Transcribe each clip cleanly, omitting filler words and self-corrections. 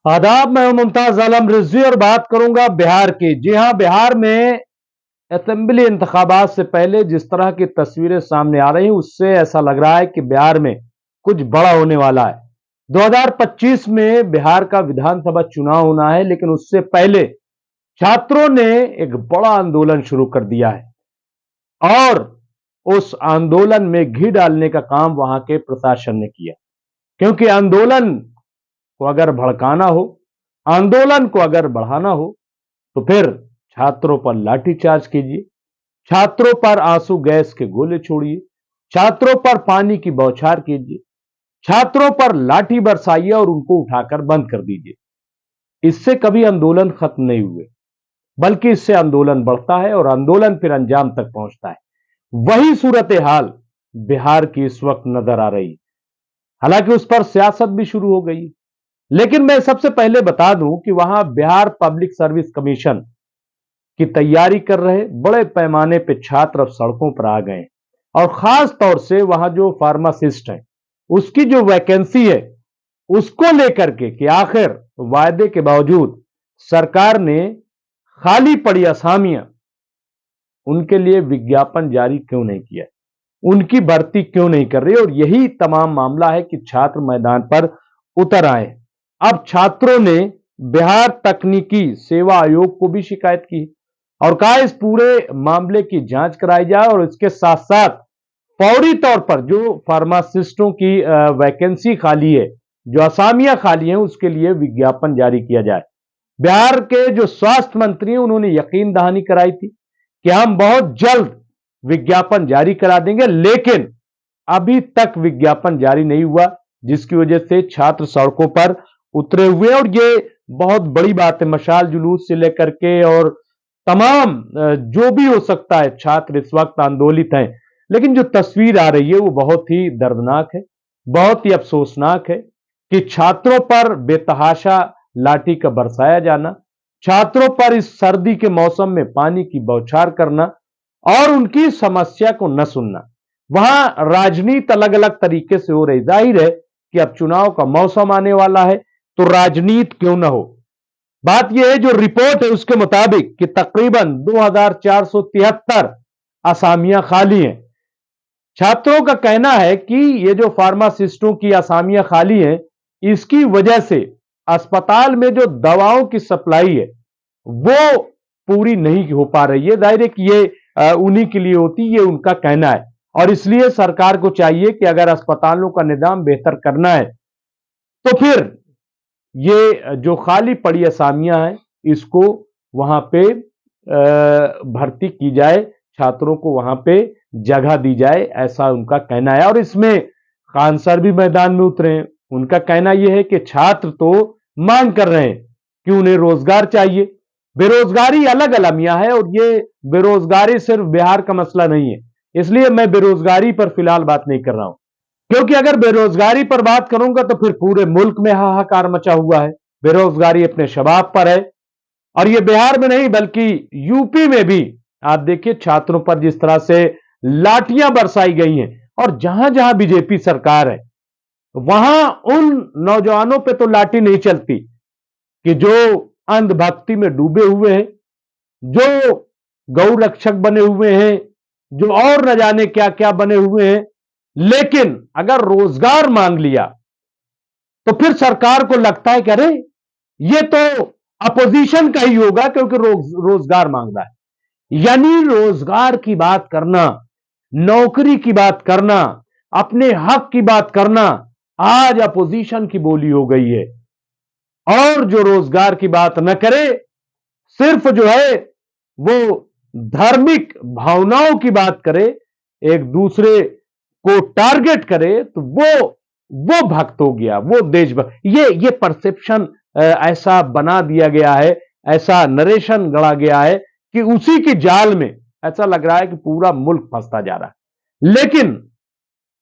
आदाब, मैं हूं मुमताज आलम रिजवी और बात करूंगा बिहार की। जी हां, बिहार में असेंबली इंतखाबात से पहले जिस तरह की तस्वीरें सामने आ रही हैं उससे ऐसा लग रहा है कि बिहार में कुछ बड़ा होने वाला है। 2025 में बिहार का विधानसभा चुनाव होना है, लेकिन उससे पहले छात्रों ने एक बड़ा आंदोलन शुरू कर दिया है और उस आंदोलन में घी डालने का काम वहां के प्रशासन ने किया। क्योंकि आंदोलन को अगर भड़काना हो, आंदोलन को अगर बढ़ाना हो, तो फिर छात्रों पर लाठीचार्ज कीजिए, छात्रों पर आंसू गैस के गोले छोड़िए, छात्रों पर पानी की बौछार कीजिए, छात्रों पर लाठी बरसाइए और उनको उठाकर बंद कर दीजिए। इससे कभी आंदोलन खत्म नहीं हुए, बल्कि इससे आंदोलन बढ़ता है और आंदोलन फिर अंजाम तक पहुंचता है। वही सूरत हाल बिहार की इस वक्त नजर आ रही है। हालांकि उस पर सियासत भी शुरू हो गई, लेकिन मैं सबसे पहले बता दूं कि वहां बिहार पब्लिक सर्विस कमीशन की तैयारी कर रहे बड़े पैमाने पे छात्र अब सड़कों पर आ गए और खास तौर से वहां जो फार्मासिस्ट है उसकी जो वैकेंसी है उसको लेकर के कि आखिर वायदे के बावजूद सरकार ने खाली पड़ी असामियां उनके लिए विज्ञापन जारी क्यों नहीं किया, उनकी भर्ती क्यों नहीं कर रही। और यही तमाम मामला है कि छात्र मैदान पर उतर आए। अब छात्रों ने बिहार तकनीकी सेवा आयोग को भी शिकायत की और कहा इस पूरे मामले की जांच कराई जाए और इसके साथ साथ फौरी तौर पर जो फार्मासिस्टों की वैकेंसी खाली है, जो असामियां खाली हैं, उसके लिए विज्ञापन जारी किया जाए। बिहार के जो स्वास्थ्य मंत्री हैं उन्होंने यकीन दहानी कराई थी कि हम बहुत जल्द विज्ञापन जारी करा देंगे, लेकिन अभी तक विज्ञापन जारी नहीं हुआ, जिसकी वजह से छात्र सड़कों पर उतरे हुए। और ये बहुत बड़ी बात है, मशाल जुलूस से लेकर के और तमाम जो भी हो सकता है, छात्र इस वक्त आंदोलित हैं। लेकिन जो तस्वीर आ रही है वो बहुत ही दर्दनाक है, बहुत ही अफसोसनाक है कि छात्रों पर बेतहाशा लाठी का बरसाया जाना, छात्रों पर इस सर्दी के मौसम में पानी की बौछार करना और उनकी समस्या को न सुनना। वहां राजनीति अलग अलग तरीके से हो रही। जाहिर है कि अब चुनाव का मौसम आने वाला है, तो राजनीति क्यों ना हो। बात यह है, जो रिपोर्ट है उसके मुताबिक कि तकरीबन 2473 असामियां खाली हैं। छात्रों का कहना है कि ये जो फार्मासिस्टों की असामियां खाली हैं, इसकी वजह से अस्पताल में जो दवाओं की सप्लाई है वो पूरी नहीं हो पा रही है। जाहिर है कि ये उन्हीं के लिए होती, ये उनका कहना है। और इसलिए सरकार को चाहिए कि अगर अस्पतालों का निजाम बेहतर करना है तो फिर ये जो खाली पड़ी असामियां हैं इसको वहां पे भर्ती की जाए, छात्रों को वहां पे जगह दी जाए, ऐसा उनका कहना है। और इसमें खान सर भी मैदान में उतरे हैं। उनका कहना यह है कि छात्र तो मांग कर रहे हैं कि उन्हें रोजगार चाहिए। बेरोजगारी अलग अलमिया है और ये बेरोजगारी सिर्फ बिहार का मसला नहीं है, इसलिए मैं बेरोजगारी पर फिलहाल बात नहीं कर रहा हूं। क्योंकि अगर बेरोजगारी पर बात करूंगा तो फिर पूरे मुल्क में हाहाकार मचा हुआ है। बेरोजगारी अपने शबाब पर है और यह बिहार में नहीं बल्कि यूपी में भी आप देखिए छात्रों पर जिस तरह से लाठियां बरसाई गई हैं। और जहां जहां बीजेपी सरकार है वहां उन नौजवानों पे तो लाठी नहीं चलती कि जो अंधभक्ति में डूबे हुए हैं, जो गौ रक्षक बने हुए हैं, जो और न जाने क्या क्या बने हुए हैं। लेकिन अगर रोजगार मांग लिया तो फिर सरकार को लगता है कि अरे ये तो अपोजिशन का ही होगा क्योंकि रोजगार मांग रहा है। यानी रोजगार की बात करना, नौकरी की बात करना, अपने हक की बात करना आज अपोजिशन की बोली हो गई है। और जो रोजगार की बात न करे, सिर्फ जो है वो धार्मिक भावनाओं की बात करे, एक दूसरे को टारगेट करे, तो वो भक्त हो गया, वो देशभक्त। ये परसेप्शन ऐसा बना दिया गया है, ऐसा नरेशन गढ़ा गया है कि उसी की जाल में ऐसा लग रहा है कि पूरा मुल्क फंसता जा रहा है। लेकिन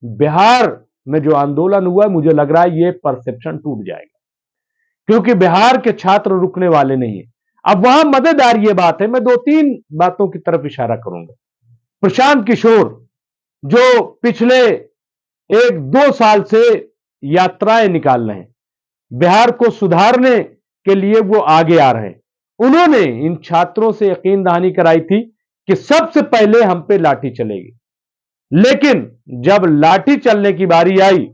बिहार में जो आंदोलन हुआ है, मुझे लग रहा है ये परसेप्शन टूट जाएगा, क्योंकि बिहार के छात्र रुकने वाले नहीं है। अब वहां मजेदार ये बात है, मैं दो तीन बातों की तरफ इशारा करूंगा। प्रशांत किशोर जो पिछले 1-2 साल से यात्राएं निकाल रहे हैं, बिहार को सुधारने के लिए वो आगे आ रहे हैं। उन्होंने इन छात्रों से यकीन दहानी कराई थी कि सबसे पहले हम पे लाठी चलेगी, लेकिन जब लाठी चलने की बारी आई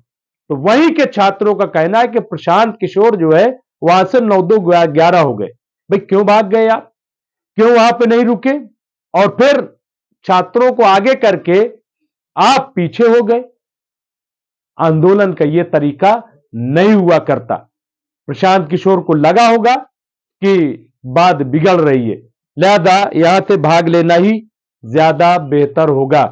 तो वहीं के छात्रों का कहना है कि प्रशांत किशोर जो है वहां से 9-2-11 हो गए। भाई क्यों भाग गए आप, क्यों वहां पे नहीं रुके, और फिर छात्रों को आगे करके आप पीछे हो गए। आंदोलन का यह तरीका नहीं हुआ करता। प्रशांत किशोर को लगा होगा कि बात बिगड़ रही है, लिहाजा यहां से भाग लेना ही ज्यादा बेहतर होगा।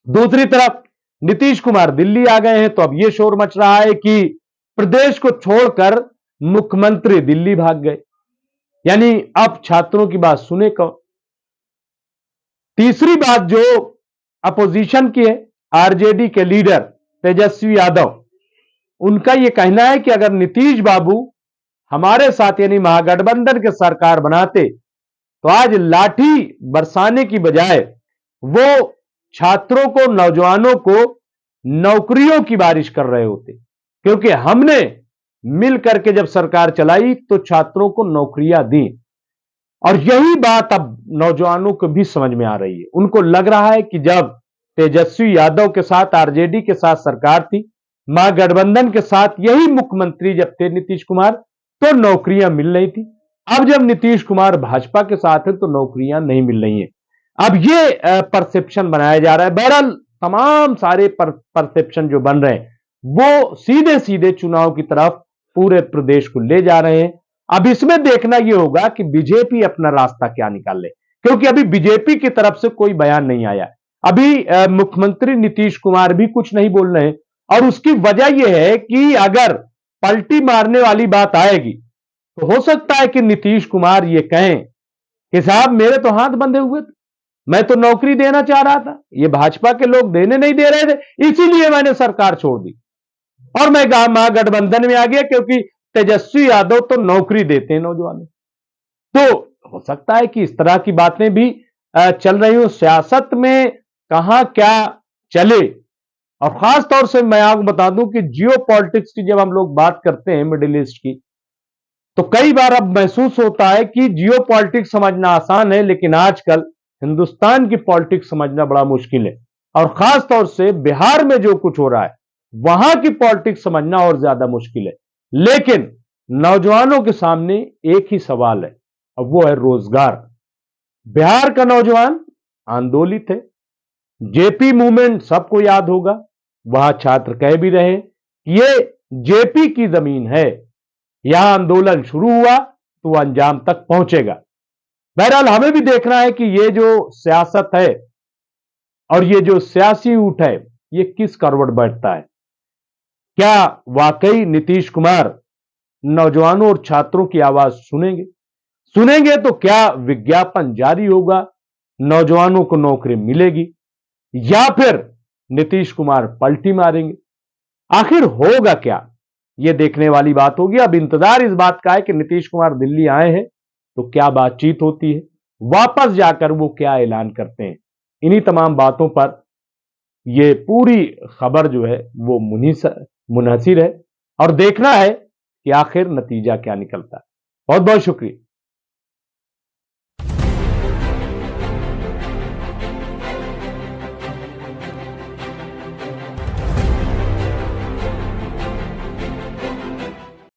दूसरी तरफ नीतीश कुमार दिल्ली आ गए हैं, तो अब यह शोर मच रहा है कि प्रदेश को छोड़कर मुख्यमंत्री दिल्ली भाग गए, यानी अब छात्रों की बात सुने कौन। तीसरी बात जो अपोजिशन की है, आरजेडी के लीडर तेजस्वी यादव, उनका यह कहना है कि अगर नीतीश बाबू हमारे साथ यानी महागठबंधन के सरकार बनाते तो आज लाठी बरसाने की बजाय वो छात्रों को, नौजवानों को नौकरियों की बारिश कर रहे होते, क्योंकि हमने मिल करके जब सरकार चलाई तो छात्रों को नौकरियां दी। और यही बात अब नौजवानों को भी समझ में आ रही है। उनको लग रहा है कि जब तेजस्वी यादव के साथ, आरजेडी के साथ सरकार थी, महागठबंधन के साथ यही मुख्यमंत्री जब थे नीतीश कुमार, तो नौकरियां मिल रही थी। अब जब नीतीश कुमार भाजपा के साथ है तो नौकरियां नहीं मिल रही हैं। अब ये परसेप्शन बनाया जा रहा है। बहरहाल तमाम सारे परसेप्शन जो बन रहे हैं वो सीधे सीधे चुनाव की तरफ पूरे प्रदेश को ले जा रहे हैं। अब इसमें देखना यह होगा कि बीजेपी अपना रास्ता क्या निकाल ले, क्योंकि अभी बीजेपी की तरफ से कोई बयान नहीं आया। अभी मुख्यमंत्री नीतीश कुमार भी कुछ नहीं बोल रहे हैं, और उसकी वजह यह है कि अगर पलटी मारने वाली बात आएगी तो हो सकता है कि नीतीश कुमार ये कहें कि साहब मेरे तो हाथ बंधे हुए थे, मैं तो नौकरी देना चाह रहा था, ये भाजपा के लोग देने नहीं दे रहे थे, इसीलिए मैंने सरकार छोड़ दी और मैं महागठबंधन में आ गया, क्योंकि तेजस्वी यादव तो नौकरी देते हैं नौजवानों। तो हो सकता है कि इस तरह की बातें भी चल रही हो। सियासत में कहां क्या चले, और खास तौर से मैं आपको बता दूं कि जियो पॉलिटिक्स की जब हम लोग बात करते हैं मिडिल ईस्ट की, तो कई बार अब महसूस होता है कि जियो पॉलिटिक्स समझना आसान है, लेकिन आजकल हिंदुस्तान की पॉलिटिक्स समझना बड़ा मुश्किल है। और खास तौर से बिहार में जो कुछ हो रहा है वहां की पॉलिटिक्स समझना और ज्यादा मुश्किल है। लेकिन नौजवानों के सामने एक ही सवाल है, और वो है रोजगार। बिहार का नौजवान आंदोलित है। जेपी मूवमेंट सबको याद होगा, वहां छात्र कह भी रहे कि ये जेपी की जमीन है, यहां आंदोलन शुरू हुआ तो वह अंजाम तक पहुंचेगा। बहरहाल हमें भी देखना है कि ये जो सियासत है और ये जो सियासी ऊँट है ये किस करवट बैठता है। क्या वाकई नीतीश कुमार नौजवानों और छात्रों की आवाज सुनेंगे तो क्या विज्ञापन जारी होगा, नौजवानों को नौकरी मिलेगी, या फिर नीतीश कुमार पलटी मारेंगे? आखिर होगा क्या, यह देखने वाली बात होगी। अब इंतजार इस बात का है कि नीतीश कुमार दिल्ली आए हैं तो क्या बातचीत होती है, वापस जाकर वो क्या ऐलान करते हैं। इन्हीं तमाम बातों पर यह पूरी खबर जो है वो मुनहसिर है, और देखना है कि आखिर नतीजा क्या निकलता है। बहुत बहुत शुक्रिया।